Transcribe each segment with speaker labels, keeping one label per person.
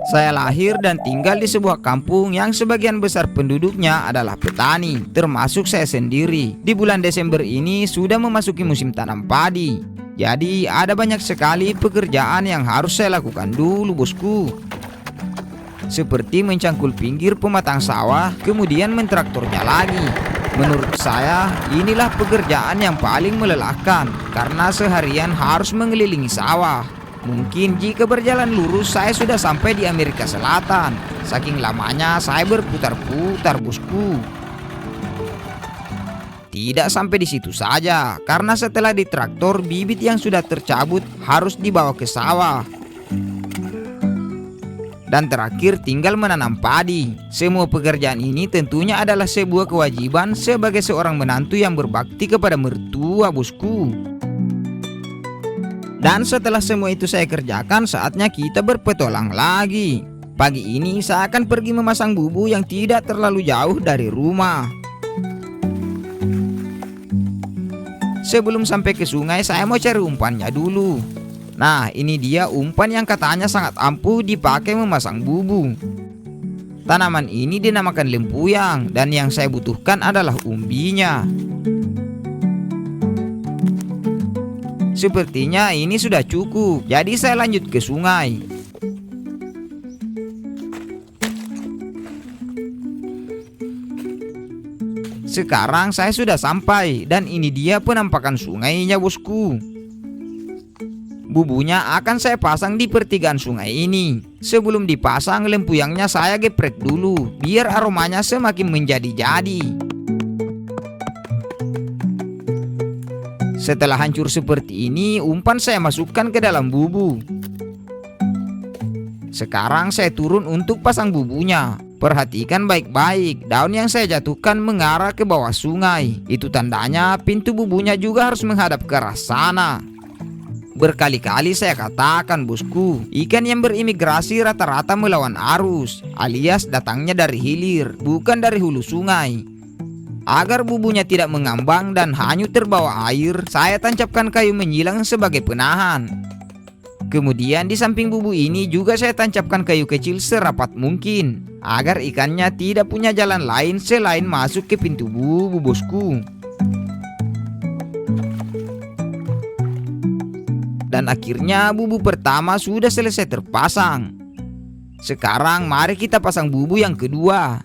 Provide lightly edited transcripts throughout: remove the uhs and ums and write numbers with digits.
Speaker 1: Saya lahir dan tinggal di sebuah kampung yang sebagian besar penduduknya adalah petani, termasuk saya sendiri. Di bulan Desember ini sudah memasuki musim tanam padi. Jadi ada banyak sekali pekerjaan yang harus saya lakukan dulu, bosku. Seperti mencangkul pinggir pematang sawah, kemudian mentraktornya lagi. Menurut saya, inilah pekerjaan yang paling melelahkan karena seharian harus mengelilingi sawah. Mungkin jika berjalan lurus saya sudah sampai di Amerika Selatan. Saking lamanya saya berputar-putar, bosku. Tidak sampai di situ saja, karena setelah ditraktor bibit yang sudah tercabut harus dibawa ke sawah. Dan terakhir tinggal menanam padi. Semua pekerjaan ini tentunya adalah sebuah kewajiban sebagai seorang menantu yang berbakti kepada mertua, bosku. Dan setelah semua itu saya kerjakan, saatnya kita berpetualang lagi. Pagi ini saya akan pergi memasang bubu yang tidak terlalu jauh dari rumah. Sebelum sampai ke sungai, saya mau cari umpannya dulu. Nah, ini dia umpan yang katanya sangat ampuh dipakai memasang bubu. Tanaman ini dinamakan lempuyang, dan yang saya butuhkan adalah umbinya. Sepertinya ini sudah cukup, jadi saya lanjut ke sungai. Sekarang saya sudah sampai, dan ini dia penampakan sungainya, bosku. Bubunya akan saya pasang di pertigaan sungai ini. Sebelum dipasang, lempuyangnya saya geprek dulu, biar aromanya semakin menjadi-jadi. Setelah hancur seperti ini, umpan saya masukkan ke dalam bubu. Sekarang saya turun untuk pasang bubunya. Perhatikan baik-baik, daun yang saya jatuhkan mengarah ke bawah sungai. Itu tandanya pintu bubunya juga harus menghadap ke arah sana. Berkali-kali saya katakan, bosku, ikan yang berimigrasi rata-rata melawan arus, alias datangnya dari hilir, bukan dari hulu sungai. Agar bubunya tidak mengambang dan hanyut terbawa air, saya tancapkan kayu menyilang sebagai penahan. Kemudian di samping bubu ini juga saya tancapkan kayu kecil serapat mungkin, agar ikannya tidak punya jalan lain selain masuk ke pintu bubu, bosku. Dan akhirnya bubu pertama sudah selesai terpasang. Sekarang mari kita pasang bubu yang kedua.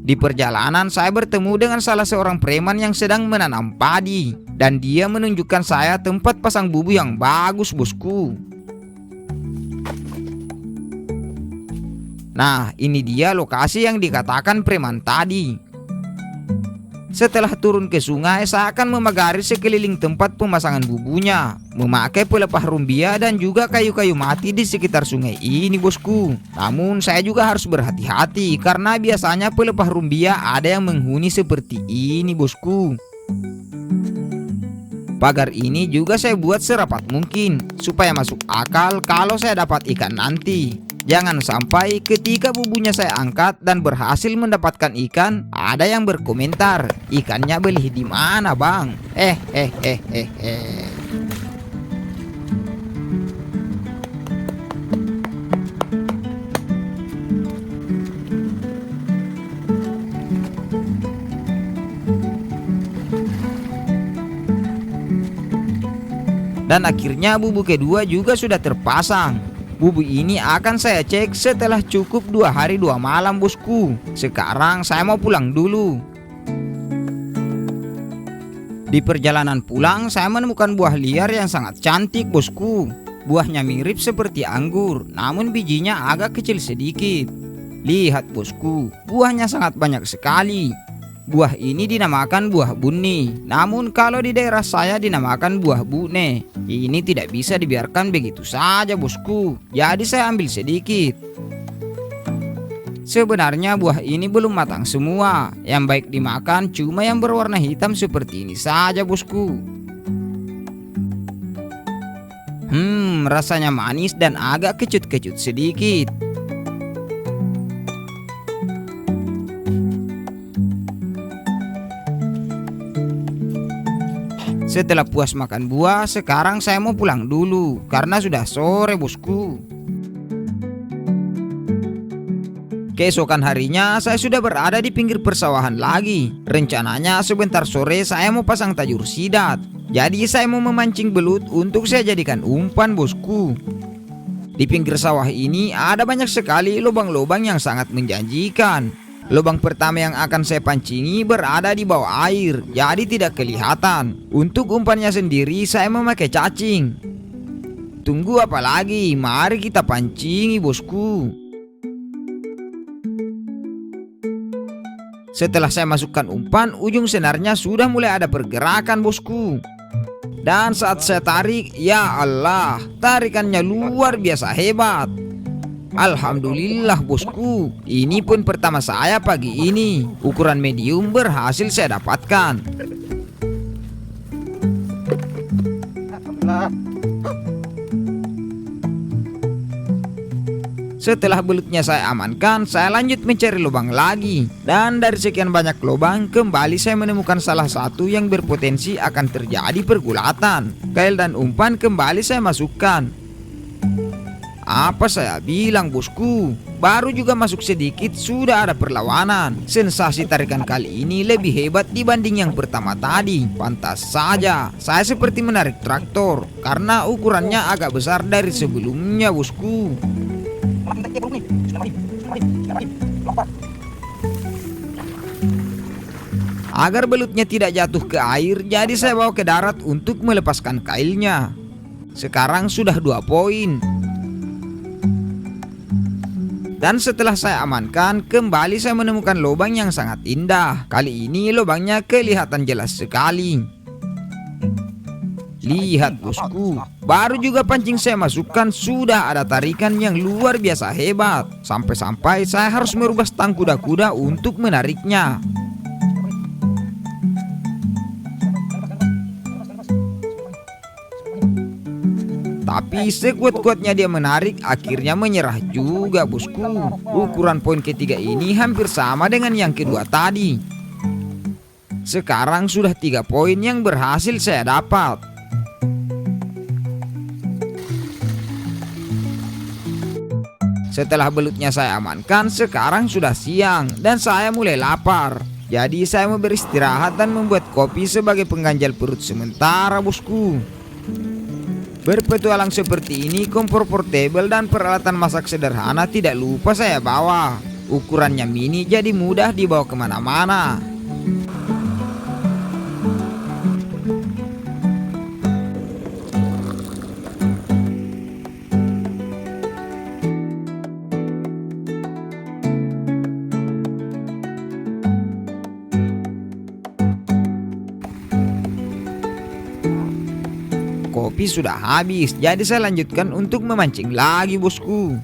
Speaker 1: Di perjalanan saya bertemu dengan salah seorang preman yang sedang menanam padi, dan dia menunjukkan saya tempat pasang bubu yang bagus, bosku. Nah, ini dia lokasi yang dikatakan preman tadi. Setelah turun ke sungai, saya akan memagari sekeliling tempat pemasangan bubunya, memakai pelepah rumbia dan juga kayu-kayu mati di sekitar sungai ini, bosku. Namun saya juga harus berhati-hati karena biasanya pelepah rumbia ada yang menghuni seperti ini, bosku. Pagar ini juga saya buat serapat mungkin supaya masuk akal kalau saya dapat ikan nanti. Jangan sampai ketika bubunya saya angkat dan berhasil mendapatkan ikan, ada yang berkomentar, ikannya beli di mana, Bang? Dan akhirnya bubu kedua juga sudah terpasang. Bubu ini akan saya cek setelah cukup 2 hari 2 malam, bosku. Sekarang saya mau pulang dulu. Di perjalanan pulang saya menemukan buah liar yang sangat cantik, bosku. Buahnya mirip seperti anggur, namun bijinya agak kecil sedikit. Lihat, bosku, buahnya sangat banyak sekali. Buah ini dinamakan buah buni, namun kalau di daerah saya dinamakan buah bune. Ini tidak bisa dibiarkan begitu saja, bosku. Jadi saya ambil sedikit. Sebenarnya buah ini belum matang semua. Yang baik dimakan cuma yang berwarna hitam seperti ini saja, bosku. Rasanya manis dan agak kecut-kecut sedikit. Setelah puas makan buah, sekarang saya mau pulang dulu karena sudah sore, bosku. Keesokan harinya saya sudah berada di pinggir persawahan lagi. Rencananya sebentar sore saya mau pasang tajur sidat. Jadi saya mau memancing belut untuk saya jadikan umpan, bosku. Di pinggir sawah ini ada banyak sekali lubang-lubang yang sangat menjanjikan. Lubang pertama yang akan saya pancingi berada di bawah air, jadi tidak kelihatan. Untuk umpannya sendiri saya memakai cacing. Tunggu apa lagi? Mari kita pancingi, bosku. Setelah saya masukkan umpan, ujung senarnya sudah mulai ada pergerakan, bosku. Dan saat saya tarik, ya Allah, tarikannya luar biasa hebat. Alhamdulillah, bosku. Ini pun pertama saya pagi ini. Ukuran medium berhasil saya dapatkan. Setelah belutnya saya amankan, saya lanjut mencari lubang lagi. Dan dari sekian banyak lubang, kembali saya menemukan salah satu yang berpotensi akan terjadi pergulatan. Kail dan umpan kembali saya masukkan. Apa saya bilang, bosku? Baru juga masuk sedikit sudah ada perlawanan. Sensasi tarikan kali ini lebih hebat dibanding yang pertama tadi. Pantas saja saya seperti menarik traktor, karena ukurannya agak besar dari sebelumnya, bosku. Agar belutnya tidak jatuh ke air, jadi saya bawa ke darat untuk melepaskan kailnya. Sekarang sudah 2 poin. Dan setelah saya amankan, kembali saya menemukan lubang yang sangat indah. Kali ini lubangnya kelihatan jelas sekali. Lihat, bosku, baru juga pancing saya masukkan sudah ada tarikan yang luar biasa hebat. Sampai-sampai saya harus merubah stang kuda-kuda untuk menariknya. Tapi sekuat-kuatnya dia menarik, akhirnya menyerah juga, bosku. Ukuran poin ketiga ini hampir sama dengan yang kedua tadi. Sekarang sudah 3 poin yang berhasil saya dapat. Setelah belutnya saya amankan, sekarang sudah siang dan saya mulai lapar. Jadi saya mau beristirahat dan membuat kopi sebagai pengganjal perut sementara, bosku. Berpetualang seperti ini, kompor portable dan peralatan masak sederhana tidak lupa saya bawa. Ukurannya mini jadi mudah dibawa kemana-mana. Kopi sudah habis, jadi saya lanjutkan untuk memancing lagi, bosku.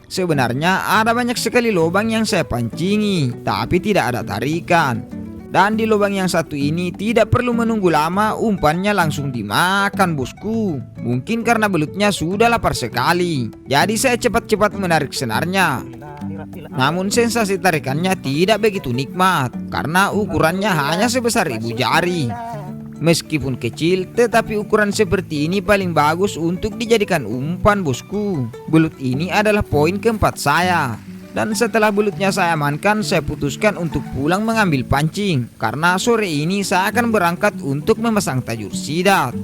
Speaker 1: Sebenarnya ada banyak sekali lubang yang saya pancingi, tapi tidak ada tarikan. Dan di lubang yang satu ini tidak perlu menunggu lama, umpannya langsung dimakan, bosku. Mungkin karena belutnya sudah lapar sekali, jadi saya cepat-cepat menarik senarnya. Namun sensasi tarikannya tidak begitu nikmat, karena ukurannya hanya sebesar ibu jari. Meskipun kecil, tetapi ukuran seperti ini paling bagus untuk dijadikan umpan, bosku. Belut ini adalah poin keempat saya. Dan setelah belutnya saya amankan, saya putuskan untuk pulang mengambil pancing. Karena sore ini saya akan berangkat untuk memasang tajur sidat.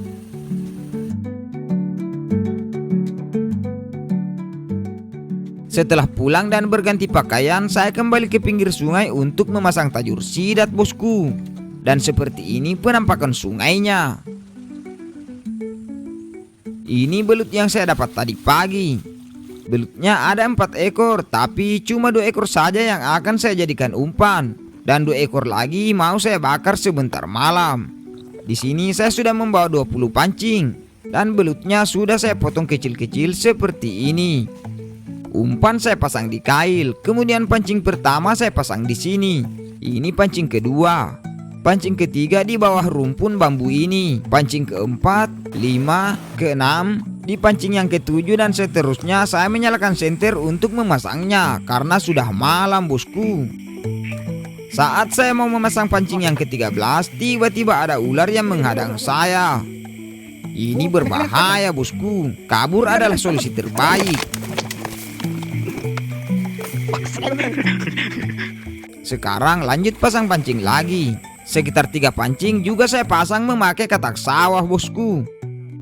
Speaker 1: Setelah pulang dan berganti pakaian, saya kembali ke pinggir sungai untuk memasang tajur sidat, bosku. Dan seperti ini penampakan sungainya. Ini belut yang saya dapat tadi pagi. Belutnya ada 4 ekor, tapi cuma 2 ekor saja yang akan saya jadikan umpan. Dan 2 ekor lagi mau saya bakar sebentar malam. Di sini saya sudah membawa 20 pancing. Dan belutnya sudah saya potong kecil-kecil seperti ini. Umpan saya pasang di kail, kemudian pancing pertama saya pasang di sini. Ini pancing kedua. Pancing ketiga di bawah rumpun bambu ini. Pancing keempat, 5, keenam, di pancing yang ketujuh dan seterusnya saya menyalakan senter untuk memasangnya karena sudah malam, bosku. Saat saya mau memasang pancing yang ke-13, tiba-tiba ada ular yang menghadang saya. Ini berbahaya, bosku. Kabur adalah solusi terbaik. Sekarang lanjut pasang pancing lagi. Sekitar 3 pancing juga saya pasang memakai katak sawah bosku.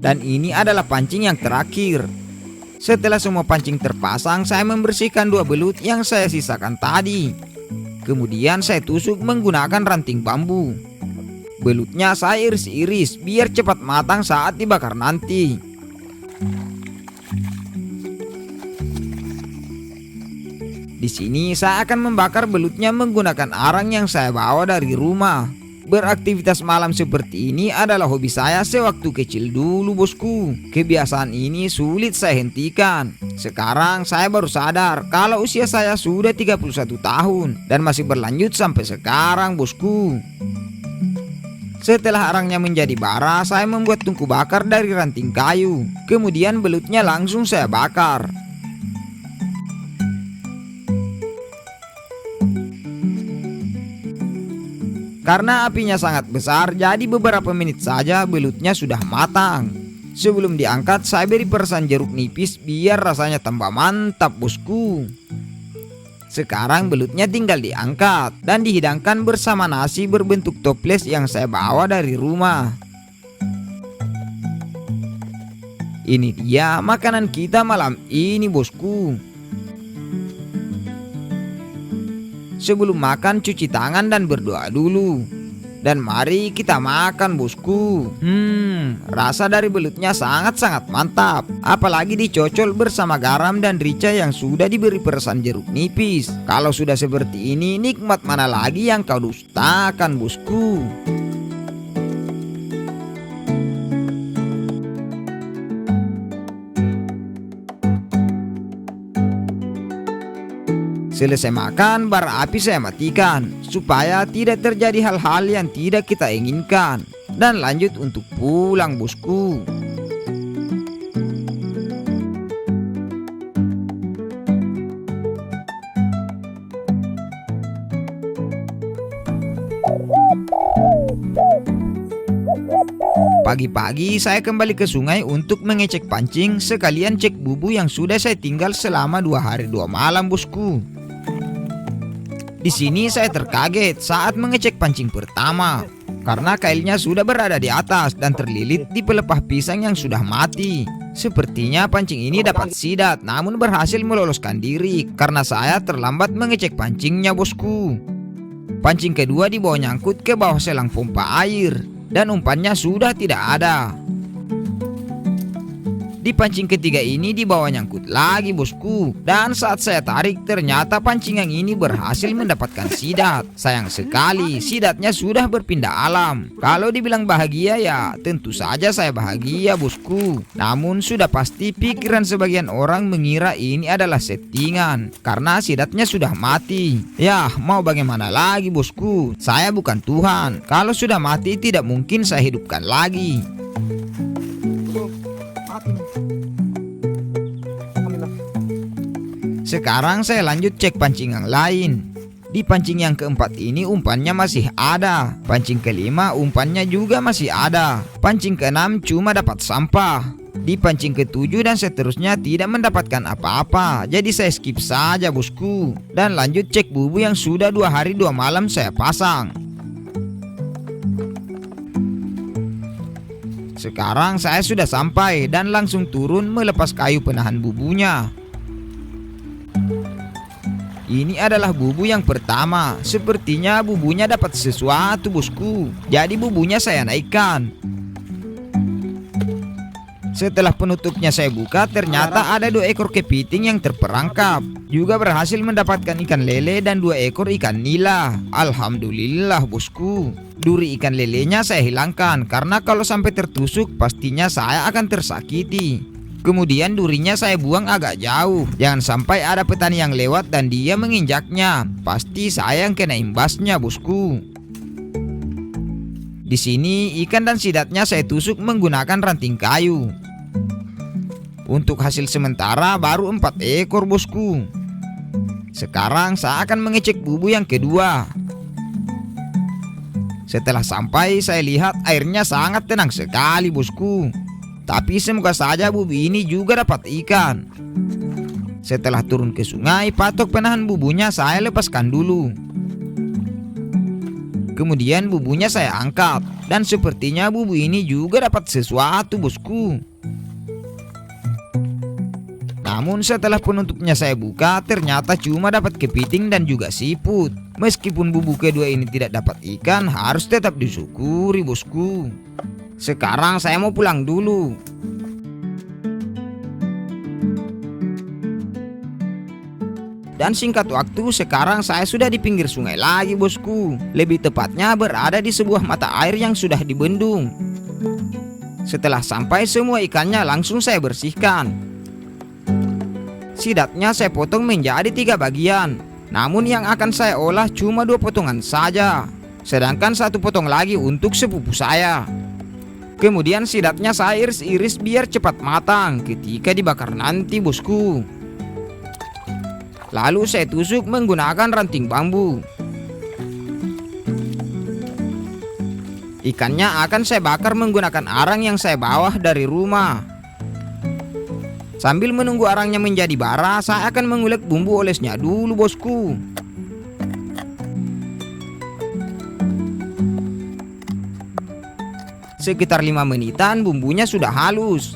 Speaker 1: Dan ini adalah pancing yang terakhir. Setelah semua pancing terpasang, saya membersihkan 2 belut yang saya sisakan tadi. Kemudian saya tusuk menggunakan ranting bambu. Belutnya saya iris-iris biar cepat matang saat dibakar nanti. Di sini saya akan membakar belutnya menggunakan arang yang saya bawa dari rumah. Beraktivitas malam seperti ini adalah hobi saya sewaktu kecil dulu bosku. Kebiasaan ini sulit saya hentikan. Sekarang saya baru sadar kalau usia saya sudah 31 tahun dan masih berlanjut sampai sekarang bosku. Setelah arangnya menjadi bara, saya membuat tungku bakar dari ranting kayu. Kemudian belutnya langsung saya bakar. Karena apinya sangat besar, jadi beberapa menit saja belutnya sudah matang. Sebelum diangkat, saya beri peresan jeruk nipis biar rasanya tambah mantap bosku. Sekarang belutnya tinggal diangkat dan dihidangkan bersama nasi berbentuk toples yang saya bawa dari rumah. Ini dia makanan kita malam ini bosku. Sebelum makan cuci tangan dan berdoa dulu. Dan mari kita makan bosku. Rasa dari belutnya sangat-sangat mantap. Apalagi dicocol bersama garam dan rica yang sudah diberi peresan jeruk nipis. Kalau sudah seperti ini, nikmat mana lagi yang kau dustakan bosku. Selesai makan, bara api saya matikan supaya tidak terjadi hal-hal yang tidak kita inginkan. Dan lanjut untuk pulang bosku. Pagi-pagi saya kembali ke sungai untuk mengecek pancing, sekalian cek bubu yang sudah saya tinggal selama 2 hari 2 malam bosku. Di sini saya terkaget saat mengecek pancing pertama karena kailnya sudah berada di atas dan terlilit di pelepah pisang yang sudah mati. Sepertinya pancing ini dapat sidat namun berhasil meloloskan diri karena saya terlambat mengecek pancingnya bosku. Pancing kedua dibawa nyangkut ke bawah selang pompa air dan umpannya sudah tidak ada. Di pancing ketiga ini dibawa nyangkut lagi bosku. Dan saat saya tarik ternyata pancing yang ini berhasil mendapatkan sidat. Sayang sekali sidatnya sudah berpindah alam. Kalau dibilang bahagia ya tentu saja saya bahagia bosku. Namun sudah pasti pikiran sebagian orang mengira ini adalah settingan karena sidatnya sudah mati. Ya mau bagaimana lagi bosku. Saya bukan Tuhan. Kalau sudah mati tidak mungkin saya hidupkan lagi. Sekarang saya lanjut cek pancing yang lain. Di pancing yang keempat ini umpannya masih ada. Pancing kelima umpannya juga masih ada. Pancing keenam cuma dapat sampah. Di pancing ketujuh dan seterusnya tidak mendapatkan apa-apa. Jadi saya skip saja bosku. Dan lanjut cek bubu yang sudah 2 hari 2 malam saya pasang. Sekarang saya sudah sampai dan langsung turun melepas kayu penahan bubunya. Ini adalah bubu yang pertama. Sepertinya bubunya dapat sesuatu bosku. Jadi bubunya saya naikkan. Setelah penutupnya saya buka, ternyata ada 2 ekor kepiting yang terperangkap. Juga berhasil mendapatkan ikan lele dan 2 ekor ikan nila. Alhamdulillah bosku. Duri ikan lelenya saya hilangkan karena kalau sampai tertusuk pastinya saya akan tersakiti. Kemudian durinya saya buang agak jauh. Jangan sampai ada petani yang lewat dan dia menginjaknya. Pasti saya yang kena imbasnya bosku. Di sini ikan dan sidatnya saya tusuk menggunakan ranting kayu. Untuk hasil sementara baru 4 ekor bosku. Sekarang saya akan mengecek bubu yang kedua. Setelah sampai saya lihat airnya sangat tenang sekali bosku. Tapi semoga saja bubu ini juga dapat ikan. Setelah turun ke sungai, patok penahan bubunya saya lepaskan dulu. Kemudian bubunya saya angkat, dan sepertinya bubu ini juga dapat sesuatu, bosku. Namun setelah penutupnya saya buka, ternyata cuma dapat kepiting dan juga siput. Meskipun bubu kedua ini tidak dapat ikan, harus tetap disyukuri, bosku. Sekarang saya mau pulang dulu. Dan singkat waktu, sekarang saya sudah di pinggir sungai lagi, bosku. Lebih tepatnya berada di sebuah mata air yang sudah dibendung. Setelah sampai, semua ikannya langsung saya bersihkan. Sidatnya saya potong menjadi 3 bagian. Namun yang akan saya olah cuma 2 potongan saja. Sedangkan 1 potong lagi untuk sepupu saya. Kemudian sidatnya saya iris-iris biar cepat matang ketika dibakar nanti, bosku. Lalu saya tusuk menggunakan ranting bambu. Ikannya akan saya bakar menggunakan arang yang saya bawa dari rumah. Sambil menunggu arangnya menjadi bara, saya akan mengulek bumbu olesnya dulu, bosku. Sekitar 5 menitan bumbunya sudah halus.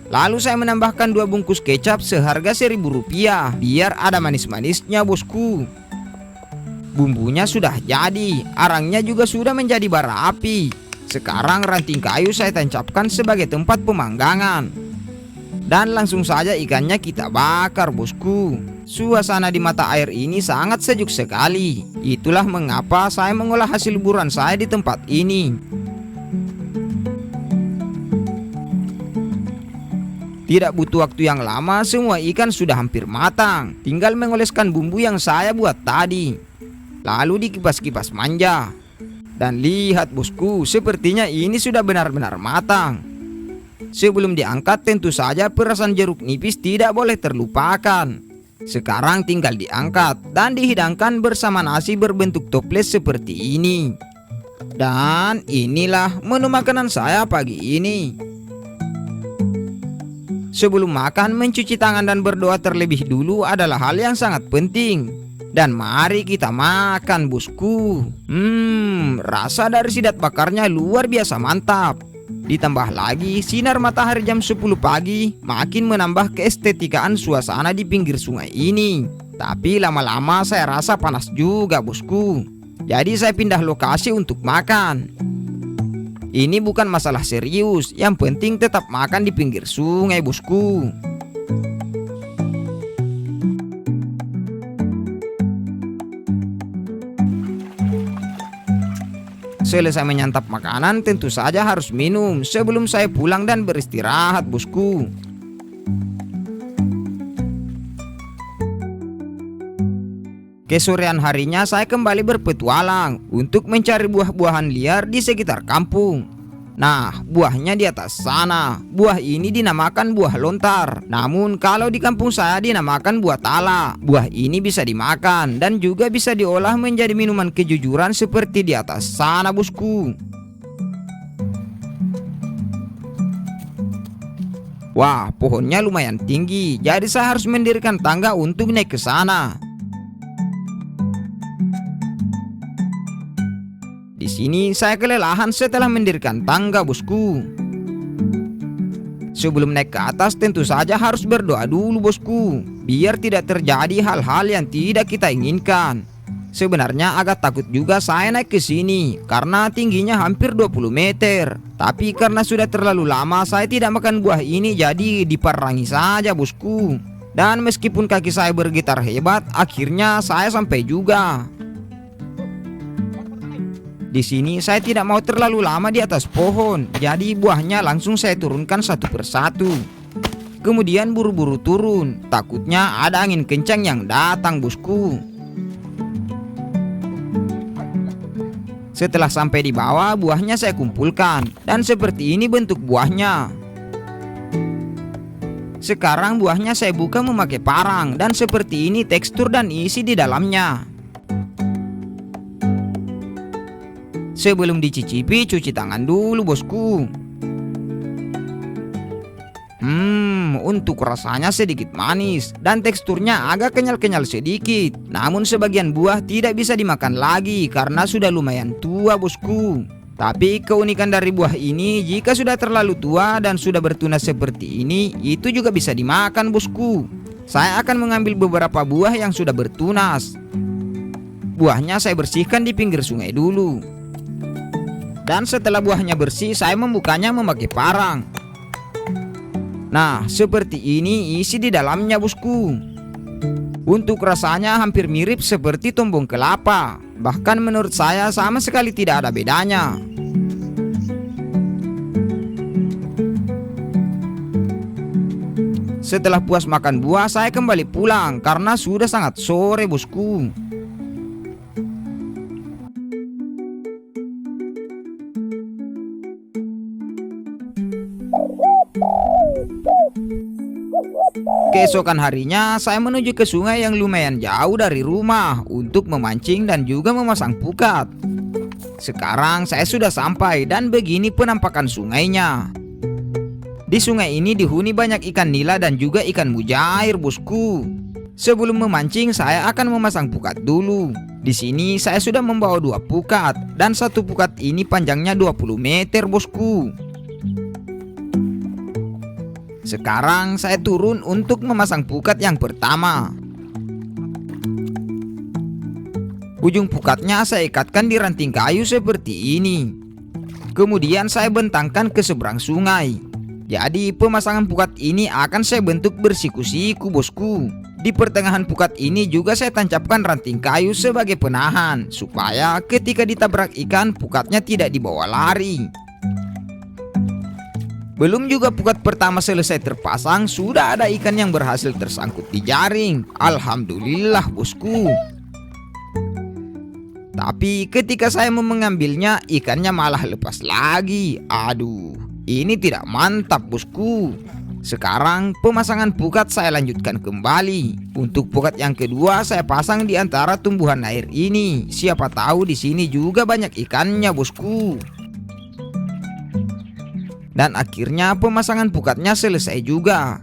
Speaker 1: Lalu saya menambahkan 2 bungkus kecap seharga Rp1.000 biar ada manis-manisnya, bosku. Bumbunya sudah jadi, arangnya juga sudah menjadi bara api. Sekarang ranting kayu saya tancapkan sebagai tempat pemanggangan. Dan langsung saja ikannya kita bakar, bosku. Suasana di mata air ini sangat sejuk sekali. Itulah mengapa saya mengolah hasil buruan saya di tempat ini. Tidak butuh waktu yang lama, semua ikan sudah hampir matang. Tinggal mengoleskan bumbu yang saya buat tadi. Lalu dikipas-kipas manja. Dan lihat, bosku, sepertinya ini sudah benar-benar matang. Sebelum diangkat, tentu saja perasan jeruk nipis tidak boleh terlupakan. Sekarang tinggal diangkat dan dihidangkan bersama nasi berbentuk toples seperti ini. Dan inilah menu makanan saya pagi ini. Sebelum makan, mencuci tangan dan berdoa terlebih dulu adalah hal yang sangat penting. Dan mari kita makan, bosku. Rasa dari sidat bakarnya luar biasa mantap. Ditambah lagi sinar matahari jam 10 pagi makin menambah keestetikaan suasana di pinggir sungai ini. Tapi lama-lama saya rasa panas juga, bosku. Jadi saya pindah lokasi untuk makan. Ini bukan masalah serius, yang penting tetap makan di pinggir sungai, bosku. Selesai menyantap makanan, tentu saja harus minum sebelum saya pulang dan beristirahat, bosku. Kesorean harinya saya kembali berpetualang untuk mencari buah-buahan liar di sekitar kampung. Nah, buahnya di atas sana. Buah ini dinamakan buah lontar. Namun kalau di kampung saya dinamakan buah tala. Buah ini bisa dimakan dan juga bisa diolah menjadi minuman kejujuran seperti di atas sana, bosku. Wah, pohonnya lumayan tinggi, jadi saya harus mendirikan tangga untuk naik ke sana. Di sini saya kelelahan setelah mendirikan tangga, bosku. Sebelum naik ke atas tentu saja harus berdoa dulu, bosku, biar tidak terjadi hal-hal yang tidak kita inginkan. Sebenarnya agak takut juga saya naik ke sini karena tingginya hampir 20 meter. Tapi karena sudah terlalu lama saya tidak makan buah ini, jadi diperangi saja, bosku. Dan meskipun kaki saya bergetar hebat, akhirnya saya sampai juga. Di sini saya tidak mau terlalu lama di atas pohon, jadi buahnya langsung saya turunkan satu persatu. Kemudian buru-buru turun, takutnya ada angin kencang yang datang, bosku. Setelah sampai di bawah, buahnya saya kumpulkan, dan seperti ini bentuk buahnya. Sekarang buahnya saya buka memakai parang, dan seperti ini tekstur dan isi di dalamnya. Sebelum dicicipi, cuci tangan dulu, bosku. untuk rasanya sedikit manis dan teksturnya agak kenyal-kenyal sedikit. Namun sebagian buah tidak bisa dimakan lagi karena sudah lumayan tua bosku. Tapi keunikan dari buah ini, jika sudah terlalu tua dan sudah bertunas seperti ini, itu juga bisa dimakan bosku. Saya akan mengambil beberapa buah yang sudah bertunas. Buahnya saya bersihkan di pinggir sungai dulu. Dan setelah buahnya bersih, saya membukanya memakai parang. Nah, seperti ini isi di dalamnya bosku. Untuk rasanya hampir mirip seperti tombong kelapa. Bahkan menurut saya sama sekali tidak ada bedanya. Setelah puas makan buah, saya kembali pulang karena sudah sangat sore bosku. Keesokan harinya, saya menuju ke sungai yang lumayan jauh dari rumah untuk memancing dan juga memasang pukat. Sekarang saya sudah sampai dan begini penampakan sungainya. Di sungai ini dihuni banyak ikan nila dan juga ikan mujair bosku. Sebelum memancing, saya akan memasang pukat dulu. Di sini saya sudah membawa 2 pukat dan satu pukat ini panjangnya 20 meter bosku. Sekarang saya turun untuk memasang pukat yang pertama. Ujung pukatnya saya ikatkan di ranting kayu seperti ini. Kemudian saya bentangkan ke seberang sungai. Jadi pemasangan pukat ini akan saya bentuk bersiku-siku bosku. Di pertengahan pukat ini juga saya tancapkan ranting kayu sebagai penahan, supaya ketika ditabrak ikan, pukatnya tidak dibawa lari. Belum juga pukat pertama selesai terpasang, sudah ada ikan yang berhasil tersangkut di jaring. Alhamdulillah bosku. Tapi ketika saya mau mengambilnya, ikannya malah lepas lagi. Aduh, ini tidak mantap bosku. Sekarang pemasangan pukat saya lanjutkan kembali. Untuk pukat yang kedua saya pasang di antara tumbuhan air ini. Siapa tahu di sini juga banyak ikannya bosku. Dan akhirnya pemasangan pukatnya selesai juga.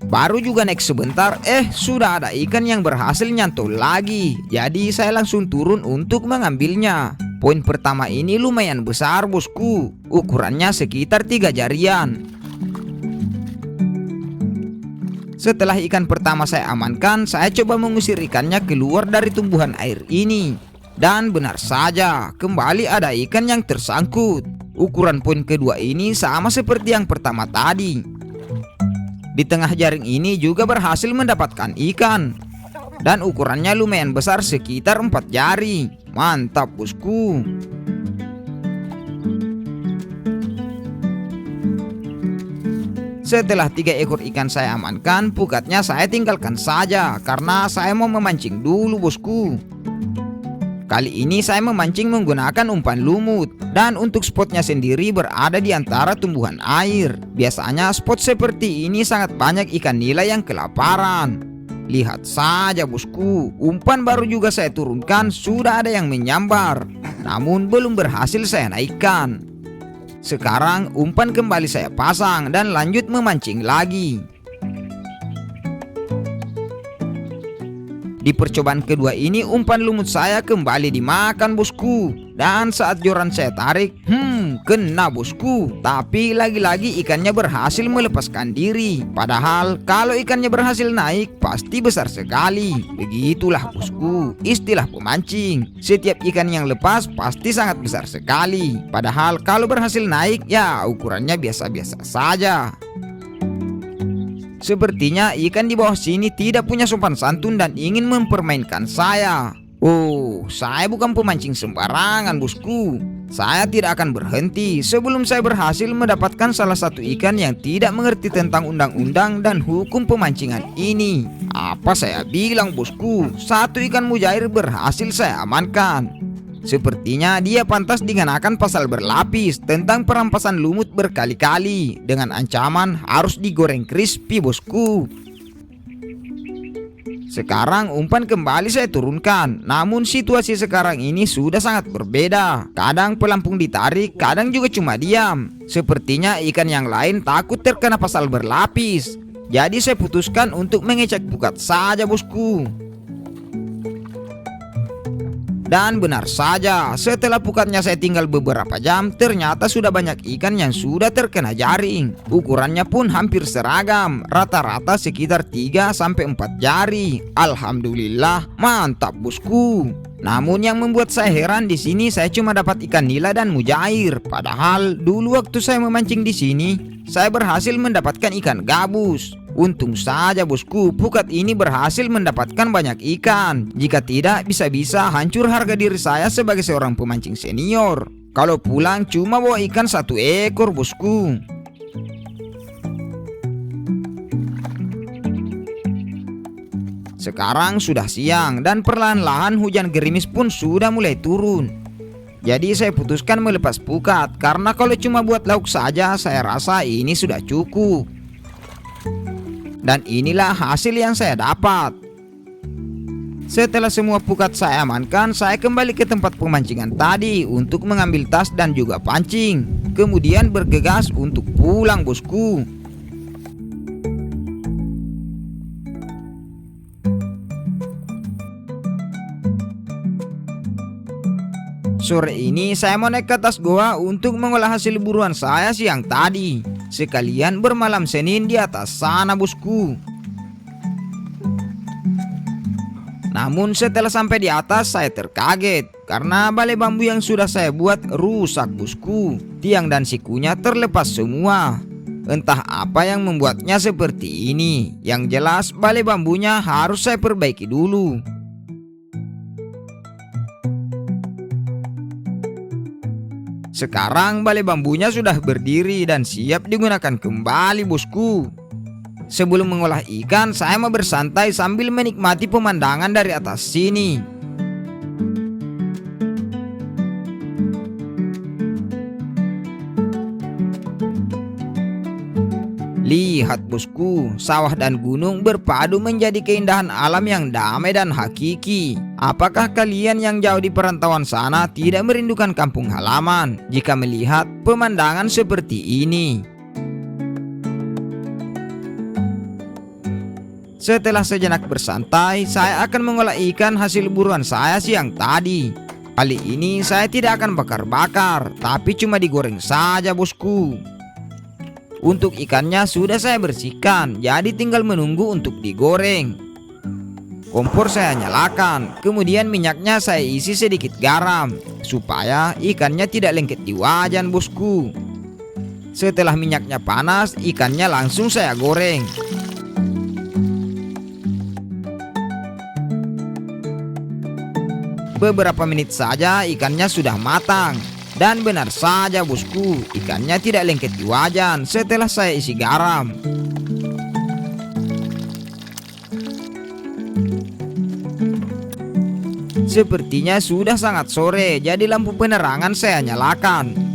Speaker 1: Baru juga naik sebentar, sudah ada ikan yang berhasil nyantol lagi. Jadi saya langsung turun untuk mengambilnya. Poin pertama ini lumayan besar bosku. Ukurannya sekitar 3 jarian. Setelah ikan pertama saya amankan, saya coba mengusir ikannya keluar dari tumbuhan air ini. Dan benar saja, kembali ada ikan yang tersangkut. Ukuran poin kedua ini sama seperti yang pertama tadi. Di tengah jaring ini juga berhasil mendapatkan ikan. Dan ukurannya lumayan besar, sekitar 4 jari. Mantap bosku. Setelah 3 ekor ikan saya amankan, pukatnya saya tinggalkan saja karena saya mau memancing dulu bosku. Kali ini saya memancing menggunakan umpan lumut. Dan untuk spotnya sendiri berada di antara tumbuhan air. Biasanya spot seperti ini sangat banyak ikan nila yang kelaparan. Lihat saja bosku, umpan baru juga saya turunkan, sudah ada yang menyambar. Namun belum berhasil saya naikkan. Sekarang umpan kembali saya pasang dan lanjut memancing lagi. Di percobaan kedua ini umpan lumut saya kembali dimakan bosku. Dan saat joran saya tarik, kena bosku. Tapi lagi-lagi ikannya berhasil melepaskan diri. Padahal kalau ikannya berhasil naik pasti besar sekali. Begitulah bosku, istilah pemancing. Setiap ikan yang lepas pasti sangat besar sekali. Padahal kalau berhasil naik, ya ukurannya biasa-biasa saja. Sepertinya ikan di bawah sini tidak punya sopan santun dan ingin mempermainkan saya. Oh, saya bukan pemancing sembarangan bosku. Saya tidak akan berhenti sebelum saya berhasil mendapatkan salah satu ikan yang tidak mengerti tentang undang-undang dan hukum pemancingan ini. Apa saya bilang bosku, satu ikan mujair berhasil saya amankan. Sepertinya dia pantas dikenakan pasal berlapis tentang perampasan lumut berkali-kali dengan ancaman harus digoreng crispy bosku. Sekarang umpan kembali saya turunkan. Namun situasi sekarang ini sudah sangat berbeda. Kadang pelampung ditarik, kadang juga cuma diam. Sepertinya ikan yang lain takut terkena pasal berlapis. Jadi saya putuskan untuk mengecek pukat saja, bosku. Dan benar saja, setelah pukatnya saya tinggal beberapa jam, ternyata sudah banyak ikan yang sudah terkena jaring. Ukurannya pun hampir seragam, rata-rata sekitar 3-4 jari. Alhamdulillah, mantap bosku. Namun yang membuat saya heran di sini saya cuma dapat ikan nila dan mujair. Padahal dulu waktu saya memancing di sini, saya berhasil mendapatkan ikan gabus. Untung saja bosku, pukat ini berhasil mendapatkan banyak ikan. Jika tidak, bisa-bisa hancur harga diri saya sebagai seorang pemancing senior. Kalau pulang cuma bawa ikan 1 ekor bosku. Sekarang sudah siang dan perlahan-lahan hujan gerimis pun sudah mulai turun. Jadi saya putuskan melepas pukat, karena kalau cuma buat lauk saja saya rasa ini sudah cukup. Dan inilah hasil yang saya dapat. Setelah semua pukat saya amankan, saya kembali ke tempat pemancingan tadi untuk mengambil tas dan juga pancing. Kemudian bergegas untuk pulang bosku. Sore ini saya mau naik ke atas goa untuk mengolah hasil buruan saya siang tadi. Sekalian bermalam Senin di atas sana bosku. Namun setelah sampai di atas saya terkaget karena balai bambu yang sudah saya buat rusak bosku. Tiang dan sikunya terlepas semua. Entah apa yang membuatnya seperti ini. Yang jelas balai bambunya harus saya perbaiki dulu. Sekarang balai bambunya sudah berdiri dan siap digunakan kembali bosku. Sebelum mengolah ikan, saya mau bersantai sambil menikmati pemandangan dari atas sini. Lihat bosku, sawah dan gunung berpadu menjadi keindahan alam yang damai dan hakiki. Apakah kalian yang jauh di perantauan sana tidak merindukan kampung halaman jika melihat pemandangan seperti ini? Setelah sejenak bersantai, saya akan mengolah ikan hasil buruan saya siang tadi. Kali ini saya tidak akan bakar-bakar, tapi cuma digoreng saja bosku. Untuk ikannya sudah saya bersihkan, jadi tinggal menunggu untuk digoreng. Kompor saya nyalakan, kemudian minyaknya saya isi sedikit garam, supaya ikannya tidak lengket di wajan bosku. Setelah minyaknya panas, ikannya langsung saya goreng. Beberapa menit saja ikannya sudah matang. Dan benar saja bosku, ikannya tidak lengket di wajan setelah saya isi garam. Sepertinya sudah sangat sore, jadi lampu penerangan saya nyalakan.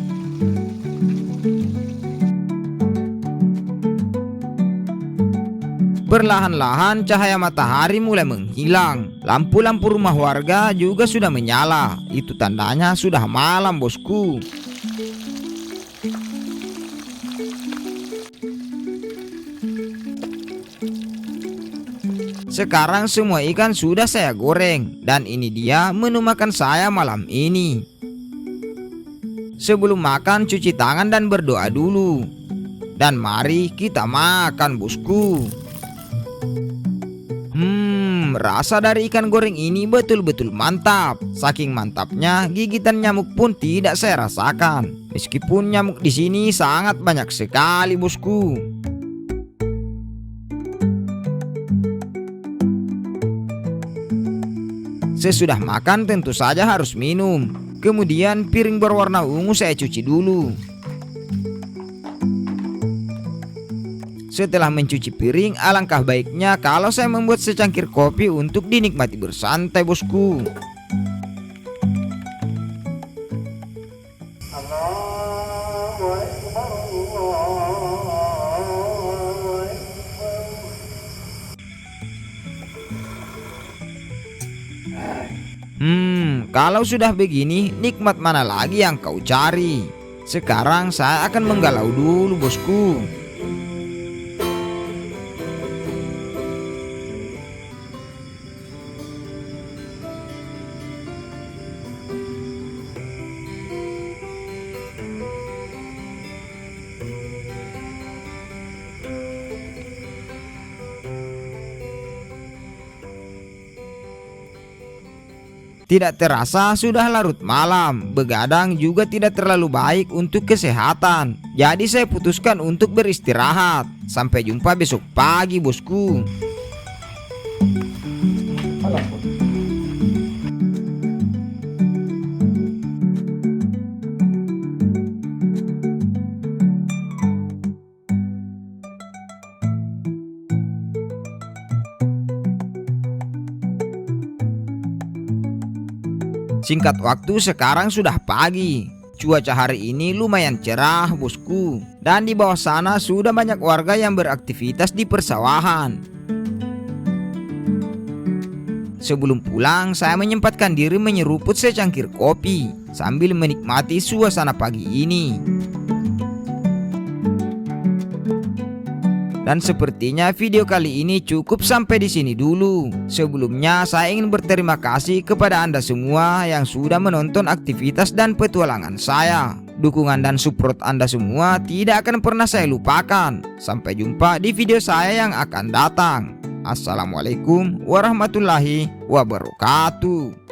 Speaker 1: Perlahan-lahan cahaya matahari mulai menghilang. Lampu-lampu rumah warga juga sudah menyala. Itu tandanya sudah malam bosku. Sekarang semua ikan sudah saya goreng. Dan ini dia menu makan saya malam ini. Sebelum makan cuci tangan dan berdoa dulu. Dan mari kita makan bosku. Rasa dari ikan goreng ini betul-betul mantap. Saking mantapnya, gigitan nyamuk pun tidak saya rasakan. Meskipun nyamuk di sini sangat banyak sekali bosku. Sesudah makan tentu saja harus minum. Kemudian piring berwarna ungu saya cuci dulu. Setelah mencuci piring, alangkah baiknya kalau saya membuat secangkir kopi untuk dinikmati bersantai bosku. Kalau sudah begini, nikmat mana lagi yang kau cari? Sekarang saya akan menggalau dulu, bosku. Tidak terasa sudah larut malam. Begadang juga tidak terlalu baik untuk kesehatan. Jadi saya putuskan untuk beristirahat. Sampai jumpa besok pagi, bosku. Singkat waktu sekarang sudah pagi. Cuaca hari ini lumayan cerah, bosku. Dan di bawah sana sudah banyak warga yang beraktivitas di persawahan. Sebelum pulang, saya menyempatkan diri menyeruput secangkir kopi sambil menikmati suasana pagi ini. Dan sepertinya video kali ini cukup sampai di sini dulu. Sebelumnya saya ingin berterima kasih kepada Anda semua yang sudah menonton aktivitas dan petualangan saya. Dukungan dan support Anda semua tidak akan pernah saya lupakan. Sampai jumpa di video saya yang akan datang. Assalamualaikum warahmatullahi wabarakatuh.